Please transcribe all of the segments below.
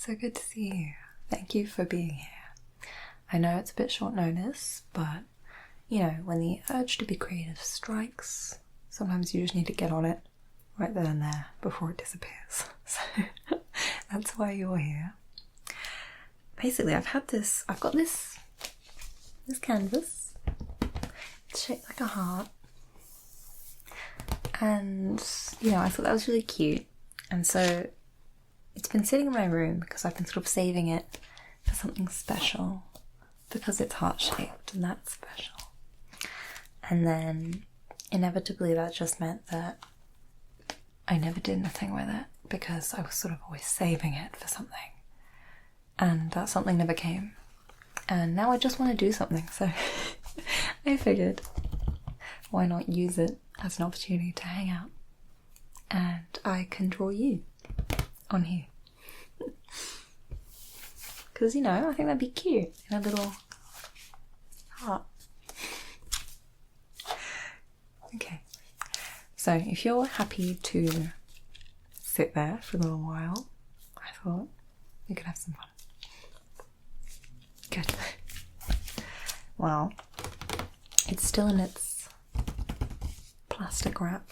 So good to see you. Thank you for being here. I know it's a bit short notice, but you know, when the urge to be creative strikes, sometimes you just need to get on it right then and there before it disappears. So that's why you're here. Basically, I've got this canvas. It's shaped like a heart. And, you know, I thought that was really cute. And so it's been sitting in my room because I've been sort of saving it for something special. Because it's heart-shaped, and that's special. And then, inevitably, that just meant that I never did anything with it because I was sort of always saving it for something. And that something never came. And now I just want to do something, so I figured, why not use it as an opportunity to hang out? And I can draw you on here. Because, you know, I think that'd be cute in a little heart. Okay, so if you're happy to sit there for a little while, I thought we could have some fun. Good. Well, it's still in its plastic wrap,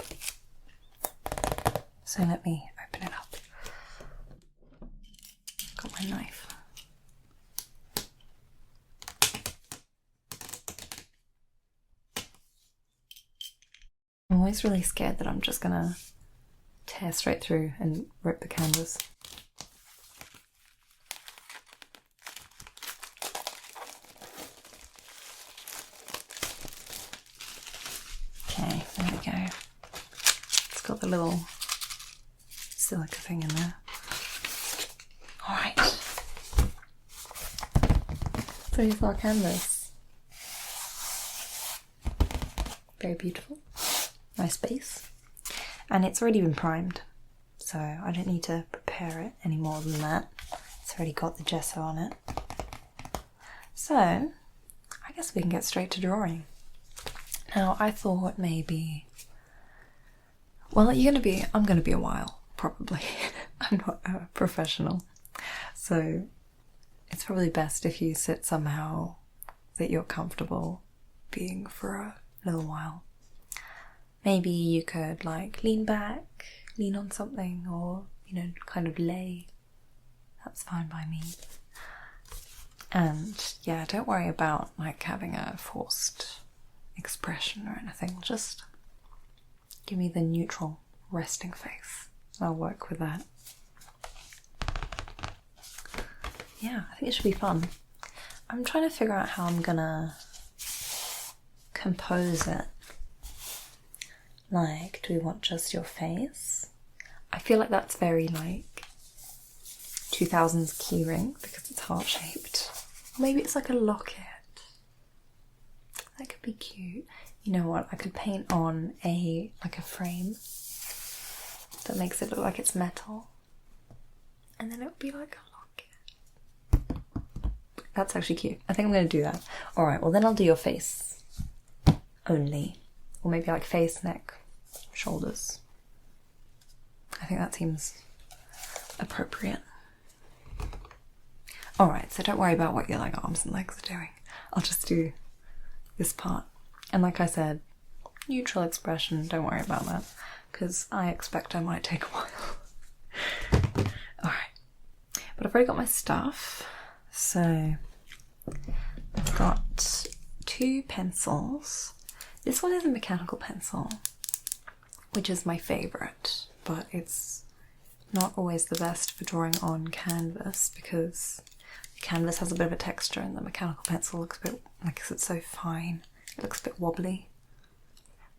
so let me open it up. Got my knife. I'm always really scared that I'm just gonna tear straight through and rip the canvas. Okay, there we go. It's got the little silica thing in there. Alright. So here's our canvas. Very beautiful. Nice base. And it's already been primed, so I don't need to prepare it any more than that. It's already got the gesso on it. So, I guess we can get straight to drawing. Now, I thought maybe... Well, I'm gonna be a while, probably. I'm not a professional. So, it's probably best if you sit somehow that you're comfortable being for a little while. Maybe you could like lean back, lean on something, or, you know, kind of lay. That's fine by me. And yeah, don't worry about like having a forced expression or anything. Just give me the neutral resting face. I'll work with that. Yeah, I think it should be fun. I'm trying to figure out how I'm gonna compose it. Like, do we want just your face? I feel like that's very like 2000s keyring because it's heart-shaped. Maybe it's like a locket. That could be cute. You know what? I could paint on a frame that makes it look like it's metal. And then it would be like a locket. That's actually cute. I think I'm going to do that. Alright, well then I'll do your face only. Or maybe like face, neck, shoulders. I think that seems appropriate. Alright, so don't worry about what your like arms and legs are doing. I'll just do this part. And like I said, neutral expression, don't worry about that. Because I expect I might take a while. Alright. But I've already got my stuff. So I've got 2 pencils. This one is a mechanical pencil, which is my favourite, but it's not always the best for drawing on canvas because the canvas has a bit of a texture and the mechanical pencil looks a bit, because it's so fine, it looks a bit wobbly.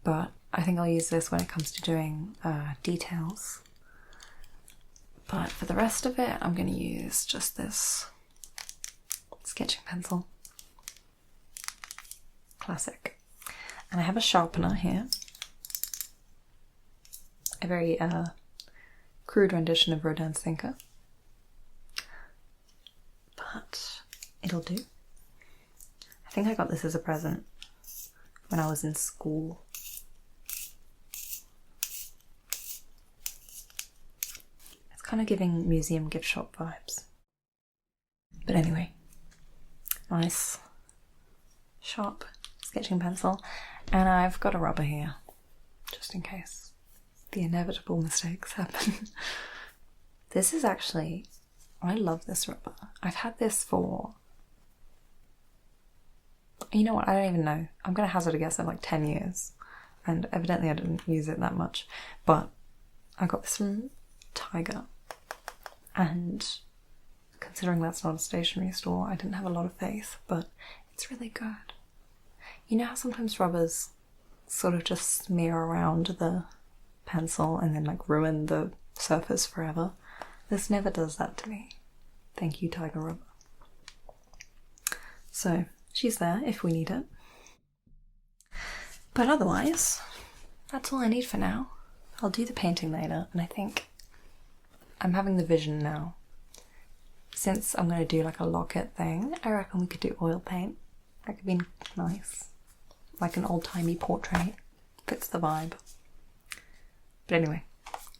But I think I'll use this when it comes to doing details. But for the rest of it, I'm going to use just this sketching pencil. Classic. And I have a sharpener here. A very crude rendition of Rodin's Thinker. But it'll do. I think I got this as a present when I was in school. It's kind of giving museum gift shop vibes. But anyway, nice sharp sketching pencil, and I've got a rubber here just in case the inevitable mistakes happen. This is actually, I love this rubber. I've had this for, you know what, I don't even know. I'm gonna hazard a guess at like 10 years, and evidently I didn't use it that much, but I got this from Tiger, and considering that's not a stationery store, I didn't have a lot of faith, but it's really good. You know how sometimes rubbers sort of just smear around the pencil and then like ruin the surface forever? This never does that to me. Thank you, Tiger Rubber. So she's there if we need it. But otherwise, that's all I need for now. I'll do the painting later, and I think I'm having the vision now. Since I'm going to do like a locket thing, I reckon we could do oil paint. That could be nice. Like an old-timey portrait. Fits the vibe. But anyway,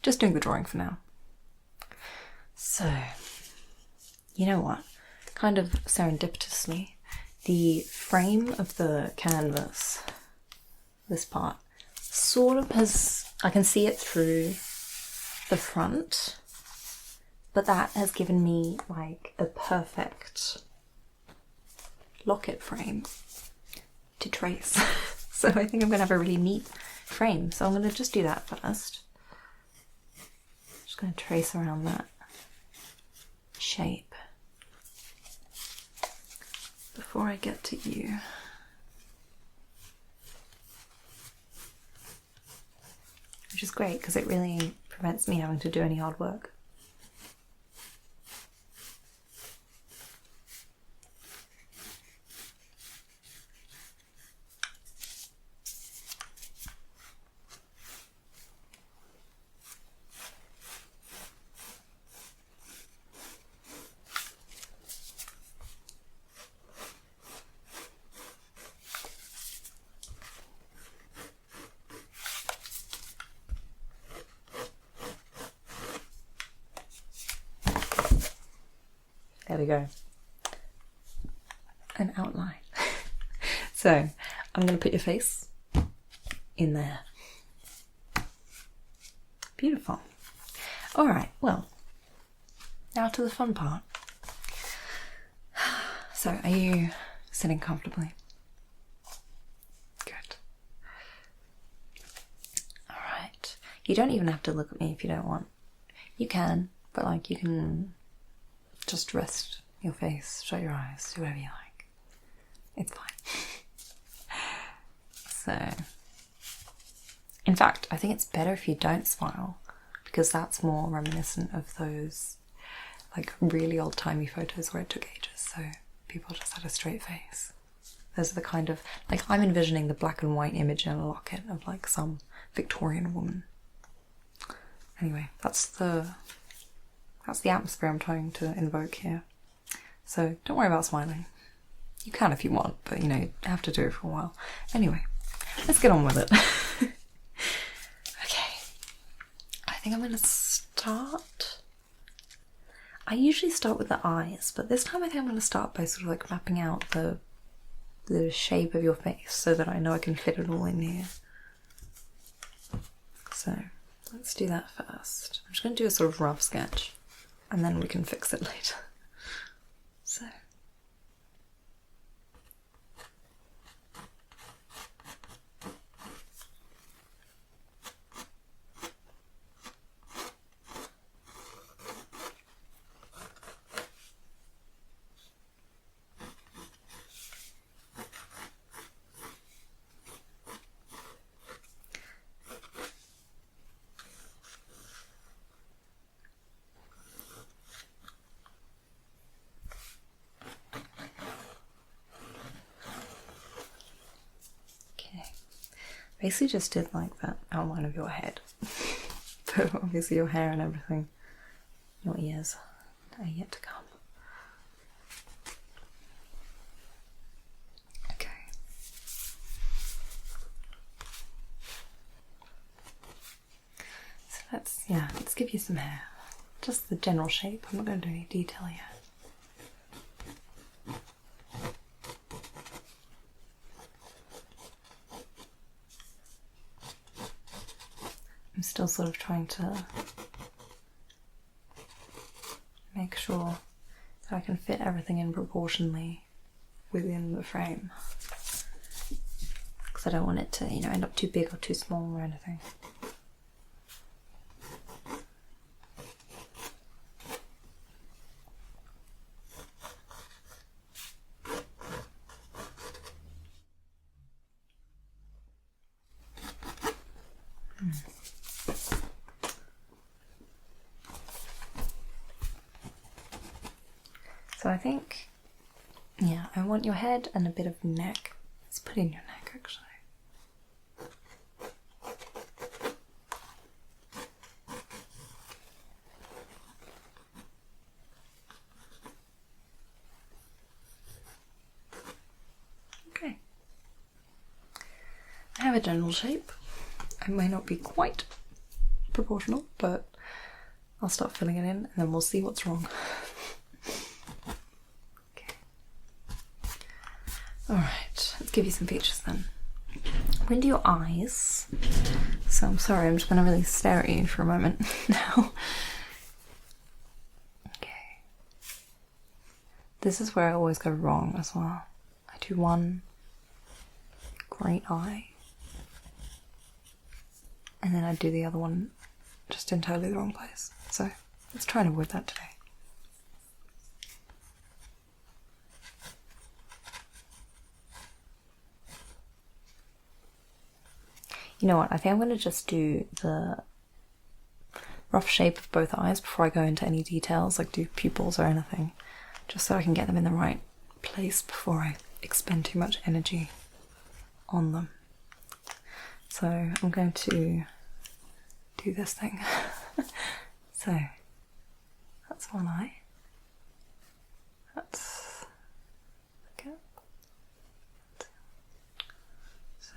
just doing the drawing for now. So, you know what? Kind of serendipitously, the frame of the canvas, this part, sort of has, I can see it through the front, but that has given me like a perfect locket frame to trace. So I think I'm gonna have a really neat frame. So I'm gonna just do that first. Just gonna trace around that shape before I get to you. Which is great because it really prevents me having to do any hard work. There we go. An outline. So I'm going to put your face in there. Beautiful. All right, well, now to the fun part. So are you sitting comfortably? Good. All right. You don't even have to look at me if you don't want. You can, but like you can just rest your face, shut your eyes, do whatever you like. It's fine. So, in fact, I think it's better if you don't smile, because that's more reminiscent of those like really old-timey photos where it took ages, so people just had a straight face. Those are the kind of, like, I'm envisioning the black and white image in a locket of like some Victorian woman. Anyway, that's the atmosphere I'm trying to invoke here. So don't worry about smiling. You can if you want, but you know, you have to do it for a while. Anyway, let's get on with it. Okay, I think I'm gonna start. I usually start with the eyes, but this time I think I'm gonna start by sort of like mapping out the shape of your face so that I know I can fit it all in here. So let's do that first. I'm just gonna do a sort of rough sketch, and then we can fix it later. So. Basically just did like that outline of your head. But obviously your hair and everything, your ears are yet to come. Okay. So let's give you some hair. Just the general shape. I'm not going to do any detail yet. I'm still sort of trying to make sure that I can fit everything in proportionally within the frame. Because I don't want it to, you know, end up too big or too small or anything. So I think, yeah, I want your head and a bit of neck. Let's put in your neck, actually. Okay. I have a general shape. It may not be quite proportional, but I'll start filling it in and then we'll see what's wrong. Alright, let's give you some features then. We're into your eyes. So I'm sorry, I'm just going to really stare at you for a moment now. Okay. This is where I always go wrong as well. I do one great eye. And then I do the other one just in totally the wrong place. So let's try and avoid that today. You know what, I think I'm going to just do the rough shape of both eyes before I go into any details, like do pupils or anything, just so I can get them in the right place before I expend too much energy on them. So I'm going to do this thing. So that's one eye. That's okay. So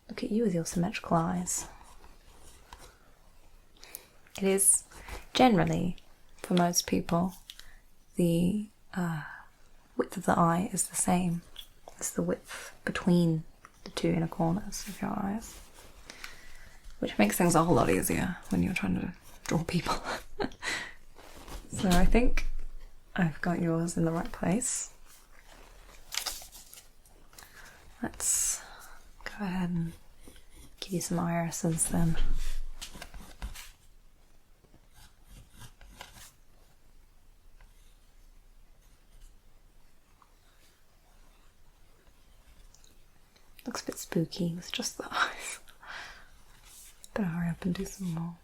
look at you with your symmetrical eyes. It is generally, for most people, the width of the eye is the same as the width between the two inner corners of your eyes, which makes things a whole lot easier when you're trying to draw people. So I think I've got yours in the right place. Let's go ahead and give you some irises then. Looks a bit spooky with just the eyes. Better hurry up and do some more.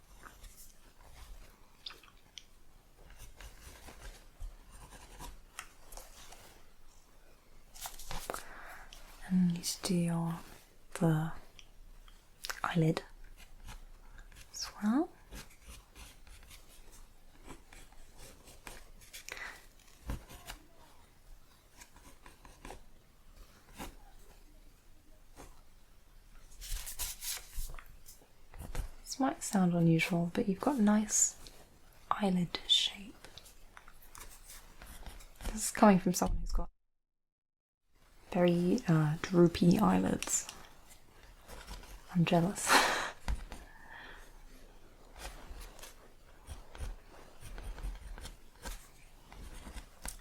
And you need to do the eyelid as well. This might sound unusual, but you've got a nice eyelid shape. This is coming from someone who's got very droopy eyelids. I'm jealous.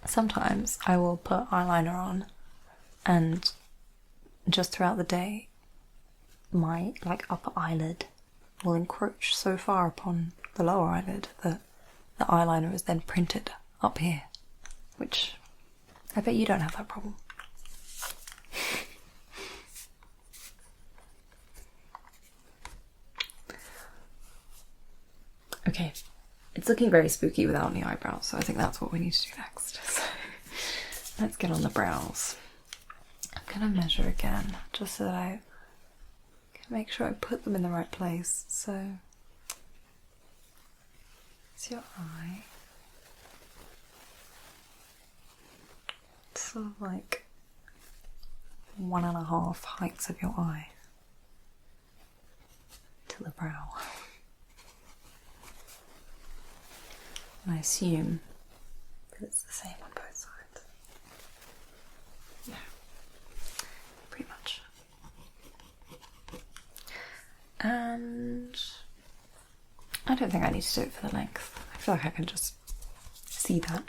Sometimes I will put eyeliner on and just throughout the day my upper eyelid will encroach so far upon the lower eyelid that the eyeliner is then printed up here, which I bet you don't have that problem. Okay, it's looking very spooky without any eyebrows, so I think that's what we need to do next. So let's get on the brows. I'm gonna measure again, just so that I can make sure I put them in the right place. So it's your eye. It's sort of like 1.5 heights of your eye to the brow. And I assume that it's the same on both sides. Yeah, pretty much. And I don't think I need to do it for the length. I feel like I can just see that,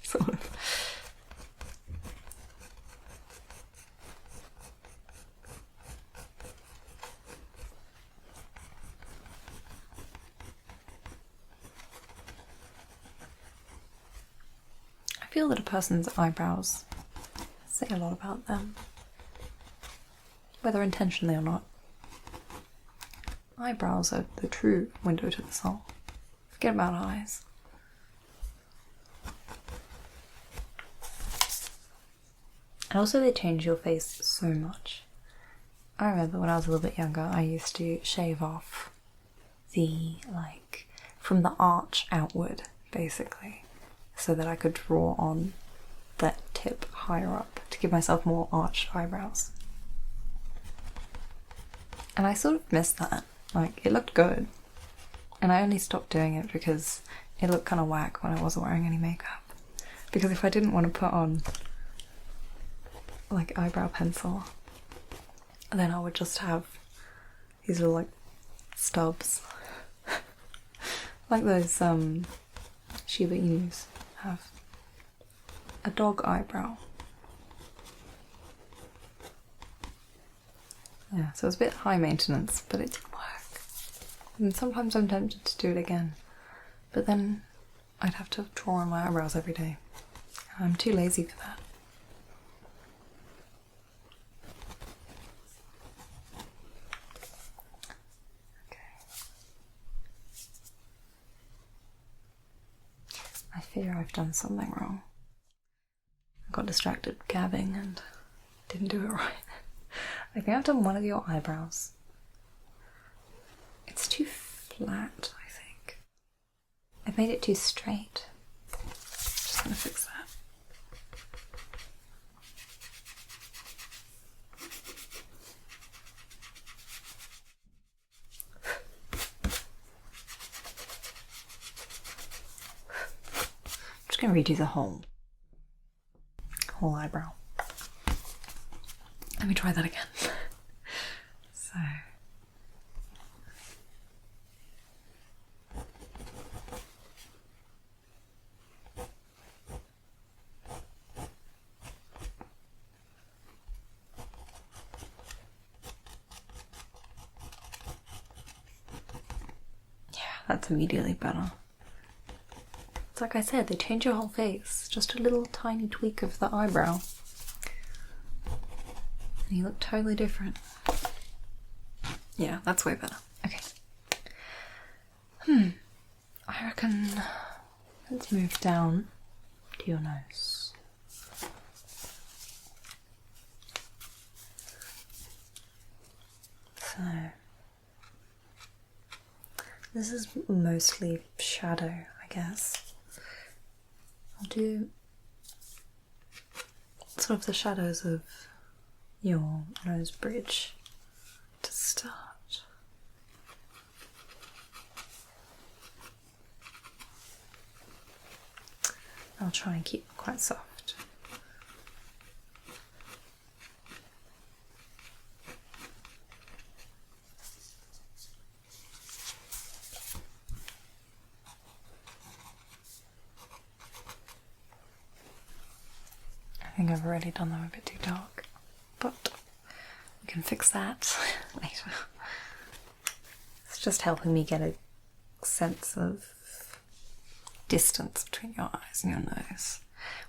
sort of. I feel that a person's eyebrows say a lot about them, whether intentionally or not. Eyebrows are the true window to the soul. Forget about eyes. And also they change your face so much. I remember when I was a little bit younger, I used to shave off the, like, from the arch outward, basically, so that I could draw on that tip higher up to give myself more arched eyebrows. And I sort of missed that. Like, it looked good. And I only stopped doing it because it looked kind of whack when I wasn't wearing any makeup. Because if I didn't want to put on, like, eyebrow pencil, then I would just have these little, like, stubs. Like those, Shiba Inus have. A dog eyebrow. Yeah, so it was a bit high maintenance, but it did work. And sometimes I'm tempted to do it again, but then I'd have to draw on my eyebrows every day. I'm too lazy for that. Okay. I fear I've done something wrong. I got distracted gabbing and didn't do it right. I think I've done one of your eyebrows. It's too flat, I think. I've made it too straight. Just gonna fix that. I'm just gonna redo the whole eyebrow. Let me try that again. So. Yeah, that's immediately better. It's like I said, they change your whole face. Just a little tiny tweak of the eyebrow. And you look totally different. Yeah, that's way better. Okay. I reckon let's move down to your nose. So this is mostly shadow, I guess. I'll do sort of the shadows of your nose bridge to start. I'll try and keep it quite soft. I think I've already done them a bit too dark, but we can fix that later. It's just helping me get a sense of distance between your eyes and your nose,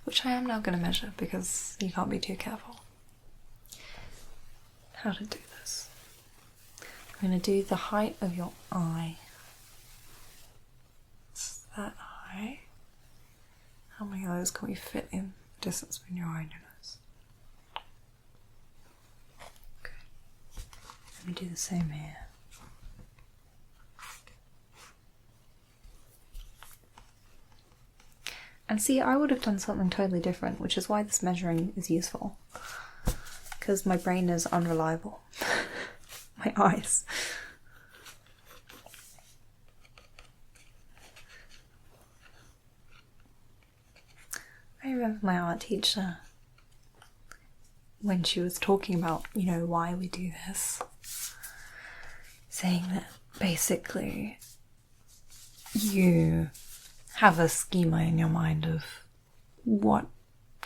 which I am now going to measure because you can't be too careful. How to do this? I'm going to do the height of your eye. It's that high. How many of those can we fit in the distance between your eye and your nose? Okay. Let me do the same here. And see, I would have done something totally different, which is why this measuring is useful. Because my brain is unreliable. My eyes. remember my art teacher, when she was talking about, why we do this, saying that basically you have a schema in your mind of what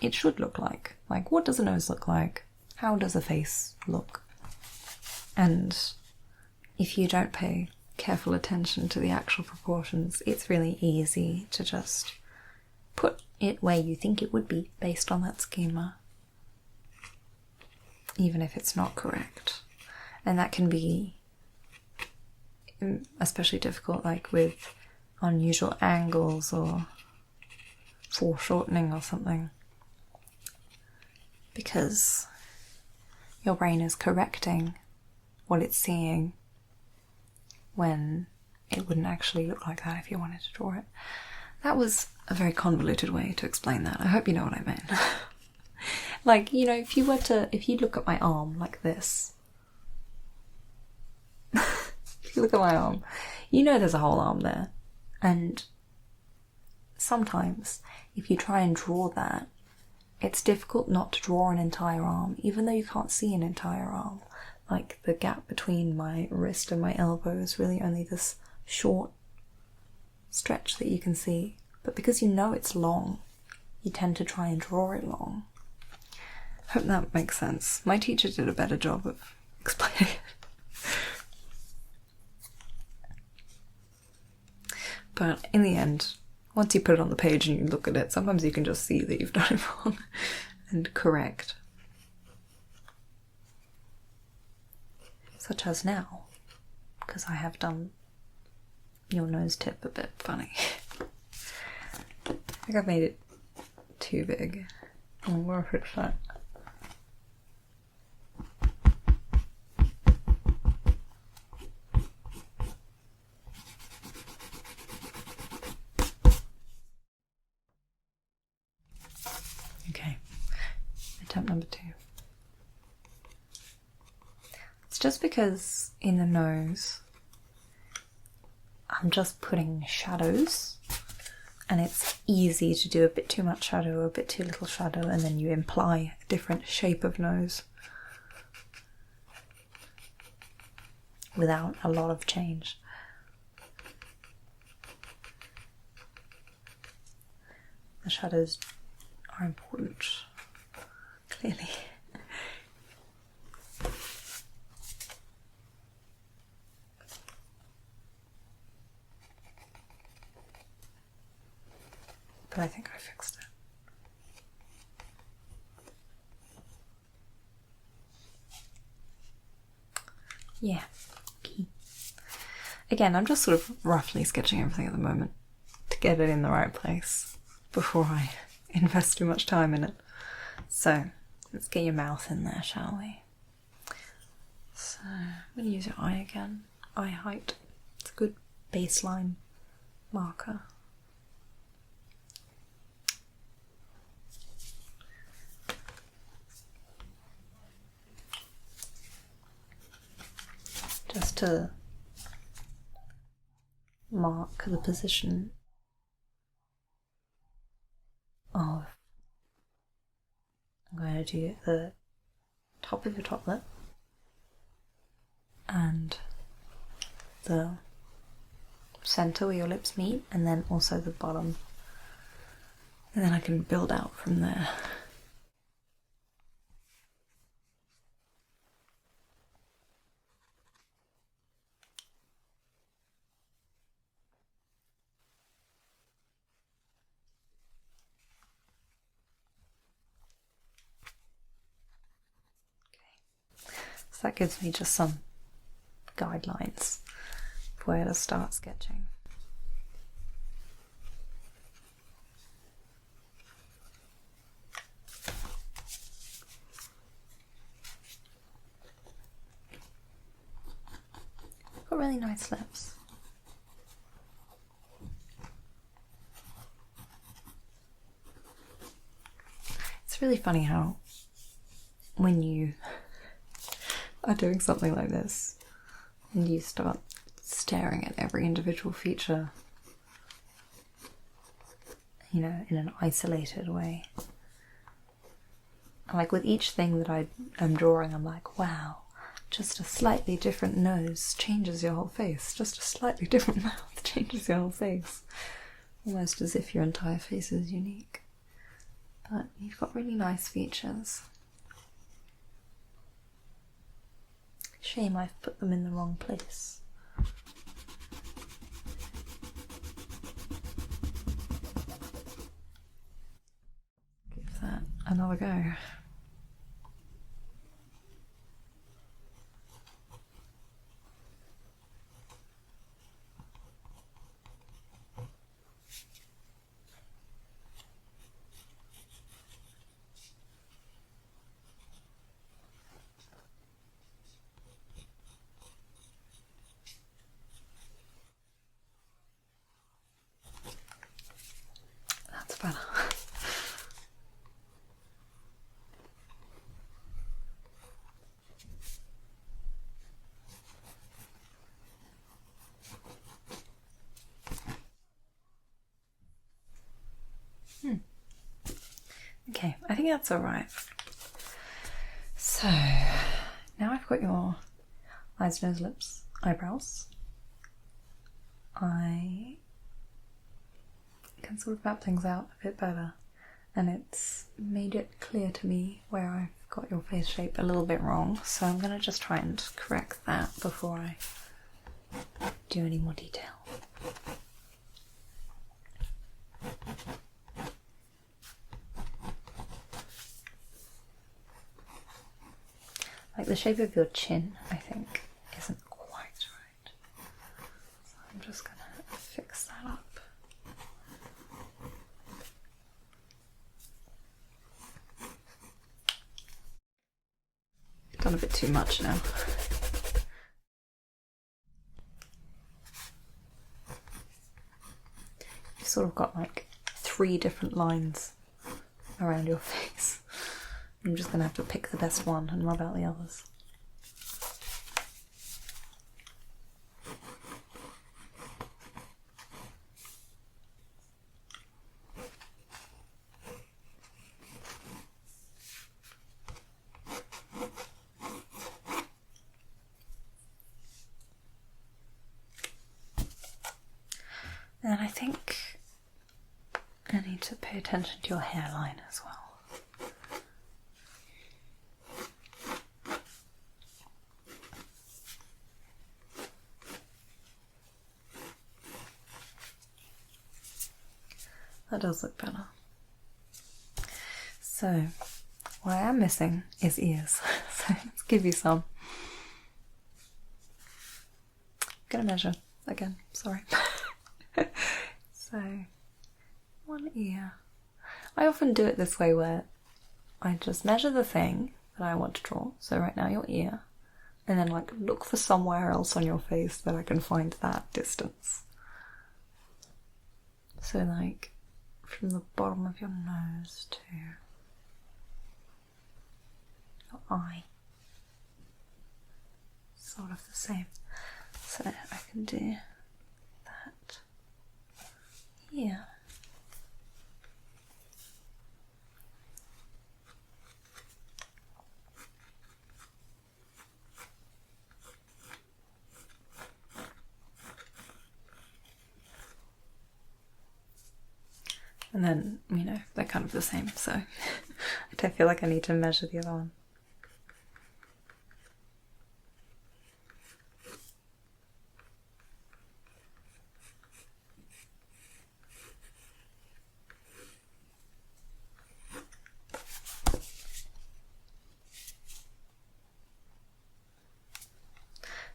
it should look like. Like, what does a nose look like? How does a face look? And if you don't pay careful attention to the actual proportions, it's really easy to just put it where you think it would be based on that schema, even if it's not correct. And that can be especially difficult, like with unusual angles or foreshortening or something, because your brain is correcting what it's seeing when it wouldn't actually look like that if you wanted to draw it. That was a very convoluted way to explain that. I hope you know what I meant. Like, if you look at my arm like this, if you look at my arm, there's a whole arm there. And sometimes, if you try and draw that, it's difficult not to draw an entire arm, even though you can't see an entire arm. Like, the gap between my wrist and my elbow is really only this short stretch that you can see. But because it's long, you tend to try and draw it long. Hope that makes sense. My teacher did a better job of explaining it. But in the end, once you put it on the page and you look at it, sometimes you can just see that you've done it wrong and correct. Such as now, because I have done your nose tip a bit funny. I think I've made it too big. I'm gonna fix that. Okay, attempt number 2. It's just because in the nose I'm just putting shadows, and it's easy to do a bit too much shadow or a bit too little shadow, and then you imply a different shape of nose without a lot of change. The shadows are important, clearly. But I think I fixed it. Yeah. Okay. Again, I'm just sort of roughly sketching everything at the moment to get it in the right place before I invest too much time in it. So, let's get your mouth in there, shall we? So, I'm going to use your eye again. Eye height. It's a good baseline marker. Just to mark the position of, I'm going to do the top of your top lip and the center where your lips meet, and then also the bottom, and then I can build out from there. So that gives me just some guidelines for where to start sketching. Got really nice lips. It's really funny how when you are doing something like this and you start staring at every individual feature, you know, in an isolated way. Like with each thing that I am drawing, I'm like, wow, just a slightly different nose changes your whole face. Just a slightly different mouth changes your whole face. Almost as if your entire face is unique. But you've got really nice features. Shame I've put them in the wrong place. Give that another go. That's better. Okay, I think that's alright. So, now I've got your eyes, nose, lips, eyebrows. I can sort of map things out a bit better, and it's made it clear to me where I've got your face shape a little bit wrong, so I'm going to just try and correct that before I do any more detail. Like the shape of your chin, I think, isn't quite right. So I'm just going to fix that up. I've done a bit too much now. You've sort of got like 3 different lines around your face. I'm just going to have to pick the best one and rub out the others. And I think I need to pay attention to your hairline as well. That does look better. So, what I am missing is ears. So let's give you some. I'm gonna measure again, sorry. So, 1 ear. I often do it this way where I just measure the thing that I want to draw. So right now your ear. And then like look for somewhere else on your face that I can find that distance. So like from the bottom of your nose to your eye. Sort of the same. So I can do that here. And then, you know, they're kind of the same, so I don't feel like I need to measure the other one.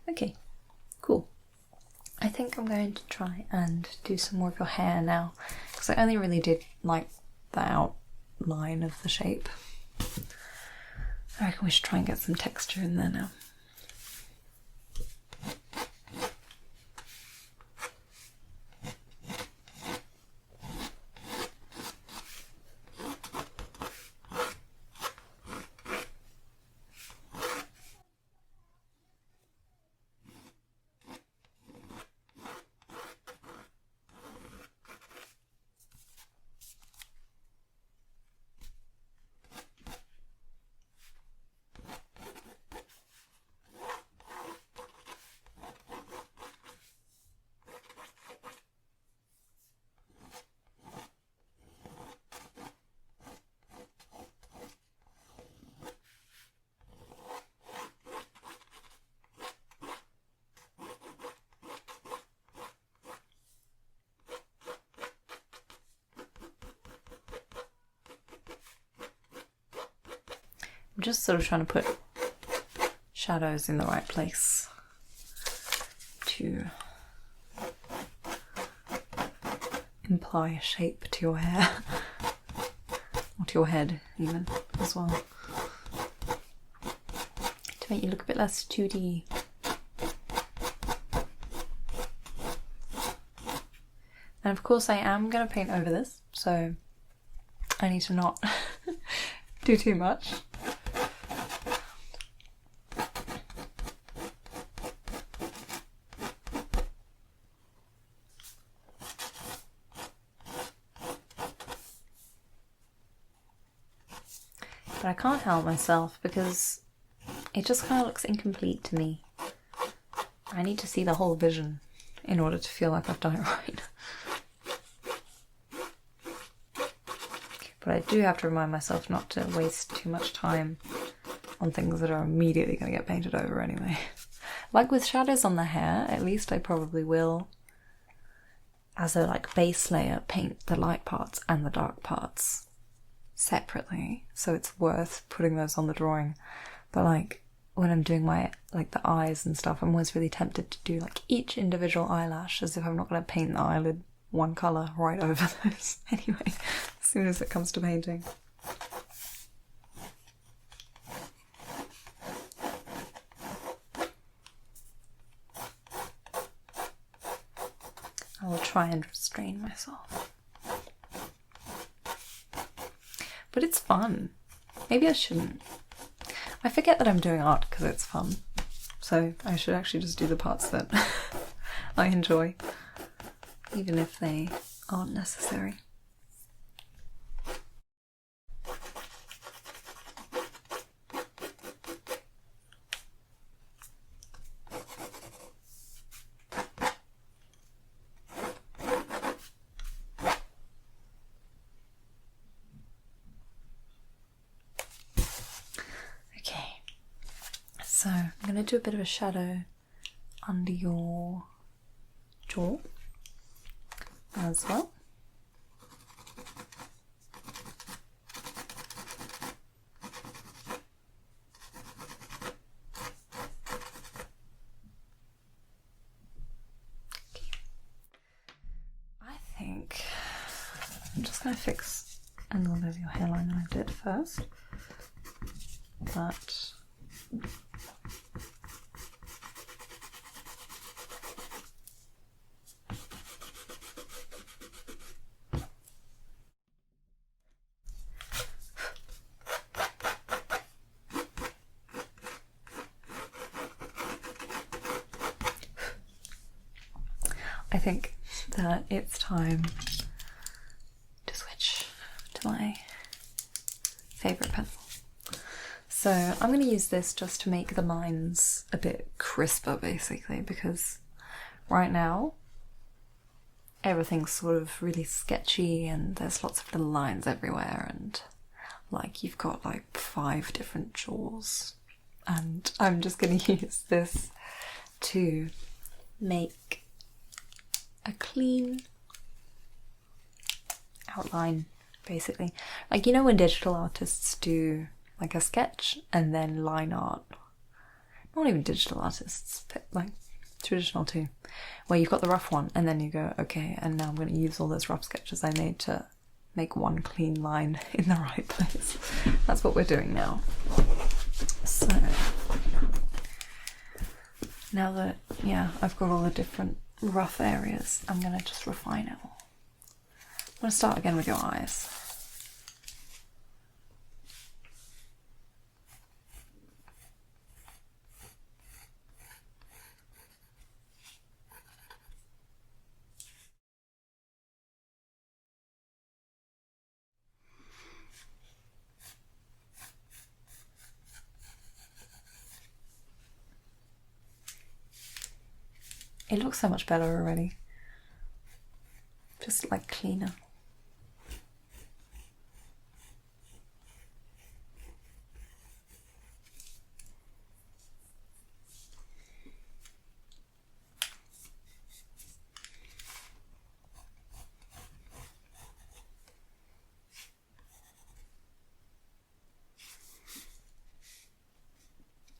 Okay, cool. I think I'm going to try and do some more of your hair now, because I only really did like the outline of the shape. I reckon we should try and get some texture in there now. I'm just sort of trying to put shadows in the right place to imply a shape to your hair, or to your head even, as well. To make you look a bit less 2D. And of course I am going to paint over this, so I need to not do too much. But I can't help myself because it just kind of looks incomplete to me. I need to see the whole vision in order to feel like I've done it right. But I do have to remind myself not to waste too much time on things that are immediately going to get painted over anyway. Like with shadows on the hair, at least I probably will, as a like base layer, paint the light parts and the dark parts separately, so it's worth putting those on the drawing. But like when I'm doing my like the eyes and stuff, I'm always really tempted to do like each individual eyelash, as if I'm not going to paint the eyelid one colour right over those anyway, as soon as it comes to painting. I will try and restrain myself. But it's fun. Maybe I shouldn't. I forget that I'm doing art because it's fun. So I should actually just do the parts that I enjoy, even if they aren't necessary. So I'm going to do a bit of a shadow under your jaw as well. Okay. I think I'm just going to fix a little bit of your hairline like I did first, but I think that it's time to switch to my favourite pencil. So I'm going to use this just to make the lines a bit crisper, basically, because right now everything's sort of really sketchy and there's lots of little lines everywhere, and like you've got like 5 different jaws, and I'm just going to use this to make a clean outline, basically. Like, you know when digital artists do like a sketch and then line art, not even digital artists, but like traditional too, where you've got the rough one and then you go, okay, and now I'm going to use all those rough sketches I made to make one clean line in the right place. That's what we're doing now. So now that, yeah, I've got all the different rough areas, I'm going to just refine it all. I'm going to start again with your eyes. It looks so much better already. Just like cleaner.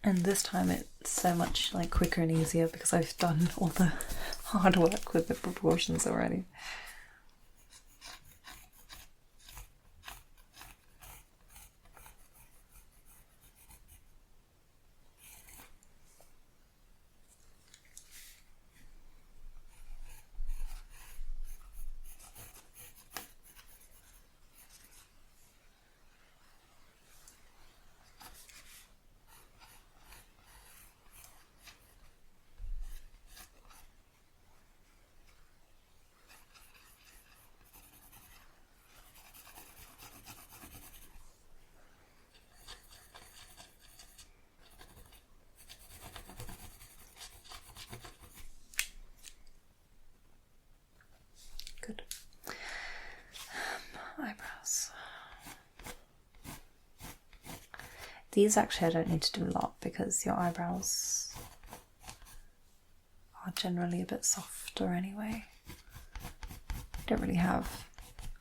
And this time it's so much like quicker and easier because I've done all the hard work with the proportions already. Good. Eyebrows. These actually I don't need to do a lot because your eyebrows are generally a bit softer anyway. You don't really have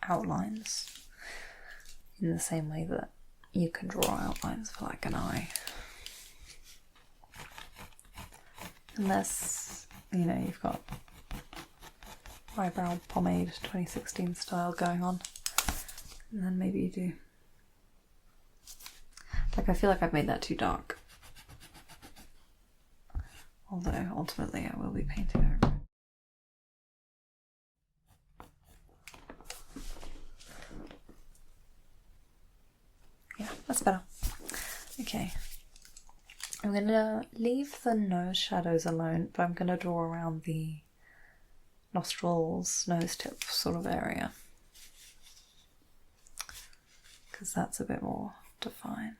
outlines in the same way that you can draw outlines for like an eye. Unless, you know, you've got eyebrow pomade 2016 style going on, and then maybe you do. Like, I feel like I've made that too dark. Although, ultimately, I will be painting over it. Yeah, that's better. Okay. I'm going to leave the nose shadows alone, but I'm going to draw around the nostrils, nose tip sort of area. Because that's a bit more defined.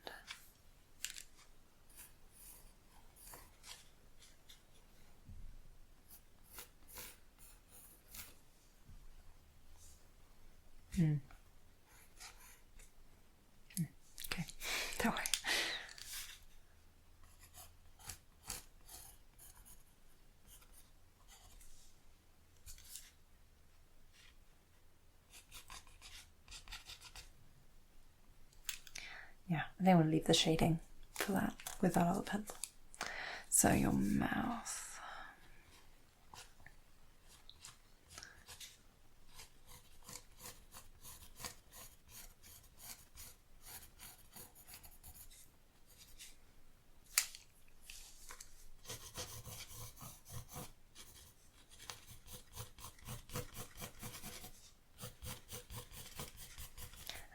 Okay, don't worry. Yeah, I think I'm going to leave the shading for that with that other pencil. So your mouth.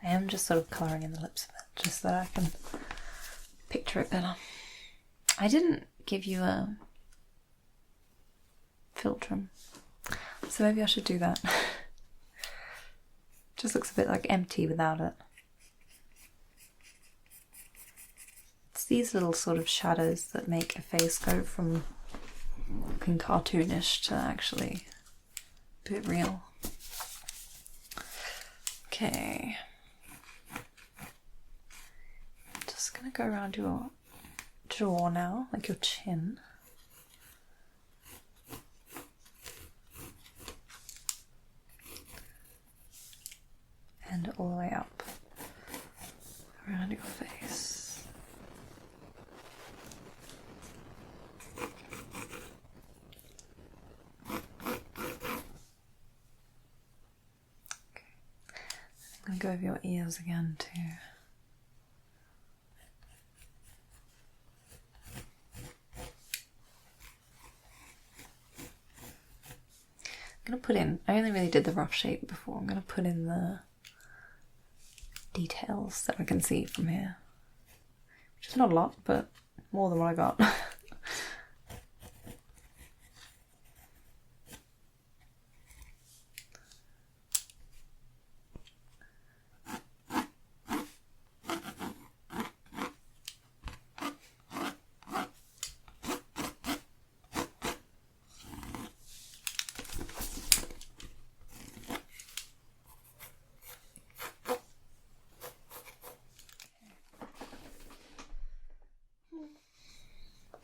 I am just sort of colouring in the lips a bit, just so that I can picture it better. I didn't give you a filter, so maybe I should do that. Just looks a bit like empty without it. It's these little sort of shadows that make a face go from looking cartoonish to actually a bit real. Okay. Just gonna go around your jaw now, like your chin. And all the way up around your face. Okay. I'm gonna go over your ears again too. I'm going to put in, I only really did the rough shape before, I'm going to put in the details that I can see from here. Which is not a lot, but more than what I got.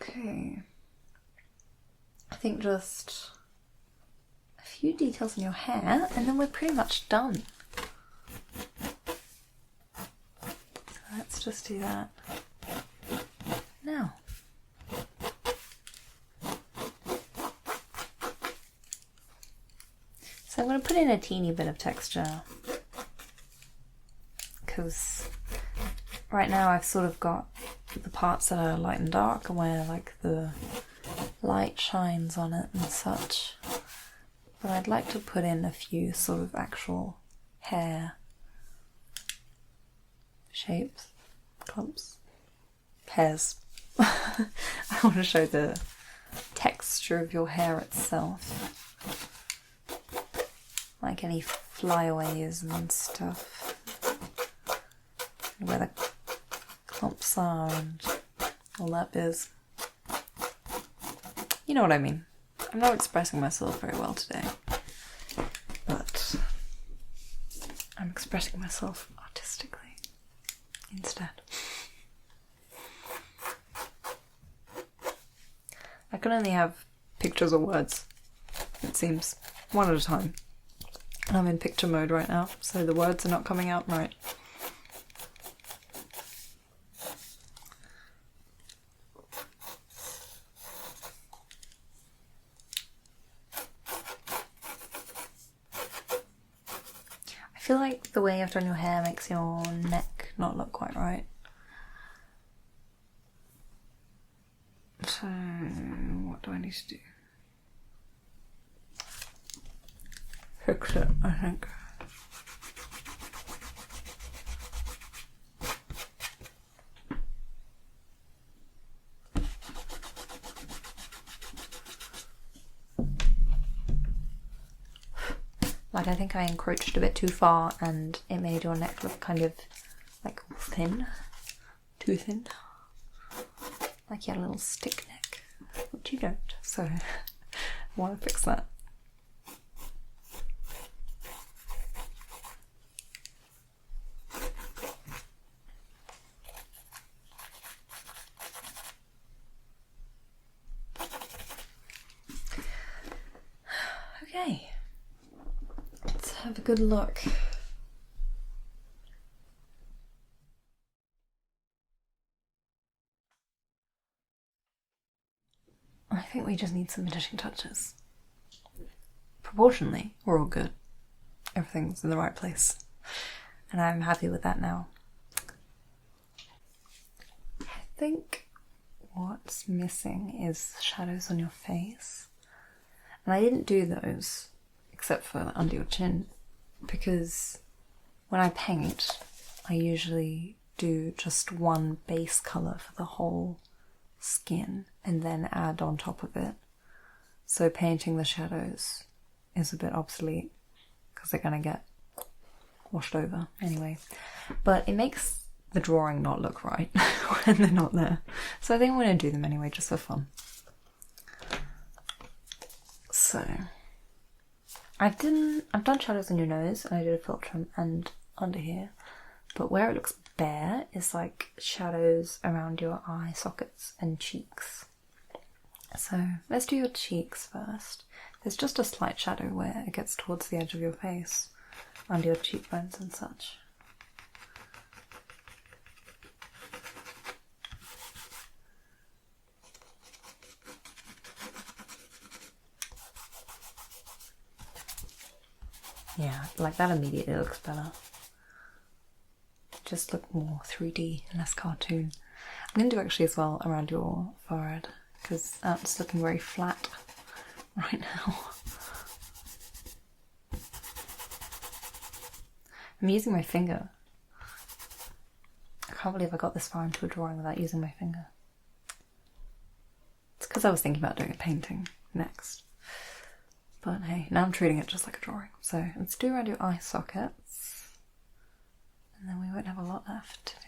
Okay, I think just a few details in your hair and then we're pretty much done. So let's just do that now. going to put in a teeny bit of texture because right now I've sort of got the parts that are light and dark and where like the light shines on it and such. But I'd like to put in a few sort of actual hair shapes, clumps, hairs. I want to show the texture of your hair itself. Like any flyaways and stuff. Where the clumps are and all that biz. You know what I mean. I'm not expressing myself very well today, but I'm expressing myself artistically instead. I can only have pictures or words, it seems, one at a time. And I'm in picture mode right now, so the words are not coming out right. I feel like the way you've done your hair makes your neck not look quite right. So, what do I need to do? Fix it, I think. Like, I think I encroached a bit too far and it made your neck look kind of like thin. Too thin. Like you had a little stick neck, which you don't, so I want to fix that. Okay, let's have a good look. I think we just need some finishing touches. Proportionally, we're all good. Everything's in the right place. And I'm happy with that now. I think what's missing is shadows on your face. And I didn't do those, except for under your chin, because when I paint, I usually do just one base colour for the whole skin and then add on top of it. So painting the shadows is a bit obsolete because they're going to get washed over anyway. But it makes the drawing not look right when they're not there. So I think I'm going to do them anyway just for fun. So I've done shadows on your nose and I did a filter and under here. But where it looks bare is like shadows around your eye sockets and cheeks. So let's do your cheeks first. There's just a slight shadow where it gets towards the edge of your face, under your cheekbones and such. Yeah, like that immediately looks better. Just look more 3D and less cartoon. I'm going to do actually as well around your forehead because that's looking very flat right now. I'm using my finger. I can't believe I got this far into a drawing without using my finger. It's because I was thinking about doing a painting next. But hey, now I'm treating it just like a drawing. So let's do around your eye sockets. And then we won't have a lot left to do.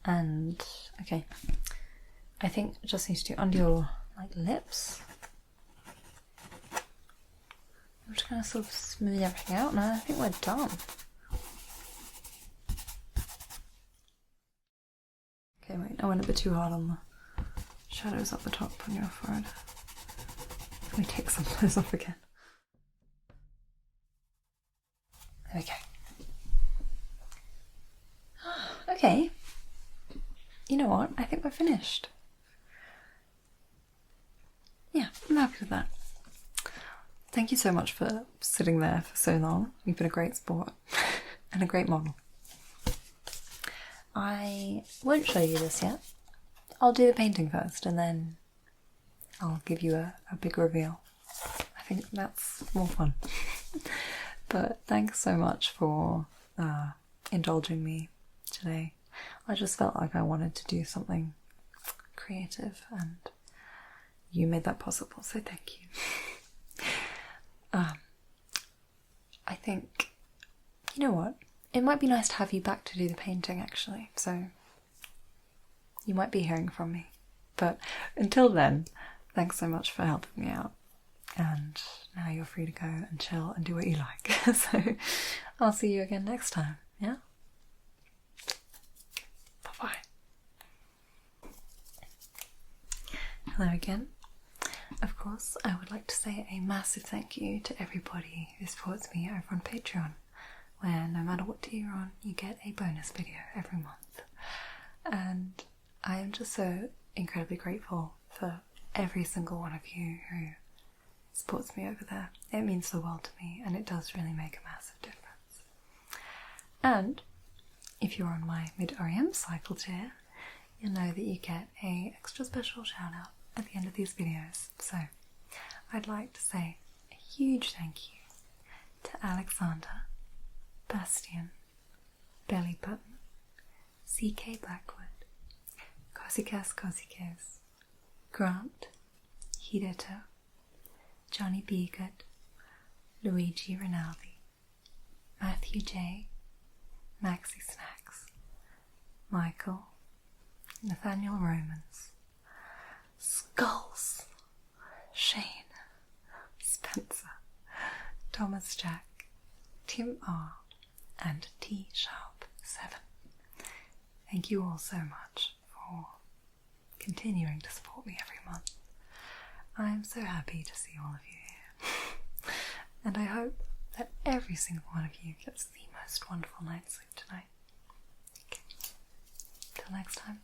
And, okay, I think I just need to do under your like lips. I'm just going to sort of smooth everything out now. I think we're done. Okay, wait, I went a bit too hard on the shadows up the top on your forehead. Let me take some of those off again. There we go. Okay. You know what? I think we're finished. Look at that. Thank you so much for sitting there for so long. You've been a great sport and a great model. I won't show you this yet. I'll do the painting first and then I'll give you a big reveal. I think that's more fun. But thanks so much for indulging me today. I just felt like I wanted to do something creative and you made that possible, so thank you. I think, you know what? It might be nice to have you back to do the painting actually, so you might be hearing from me. But until then, thanks so much for helping me out. And now you're free to go and chill and do what you like. So I'll see you again next time, yeah? Bye-bye. Hello again. Of course, I would like to say a massive thank you to everybody who supports me over on Patreon, where no matter what tier you're on, you get a bonus video every month. And I am just so incredibly grateful for every single one of you who supports me over there. It means the world to me, and it does really make a massive difference. And if you're on my mid-REM cycle tier, you'll know that you get an extra special shout out at the end of these videos. So I'd like to say a huge thank you to Alexander, Bastian, Belly Button, CK Blackwood, Cosikas, Grant, Hideto, Johnny Begood, Luigi Rinaldi, Matthew J, Maxi Snacks, Michael, Nathaniel Romans, Skulls, Shane, Spencer, Thomas Jack, Tim R, and T Sharp 7. Thank you all so much for continuing to support me every month. I am so happy to see all of you here. And I hope that every single one of you gets the most wonderful night's sleep tonight. Okay. Till next time.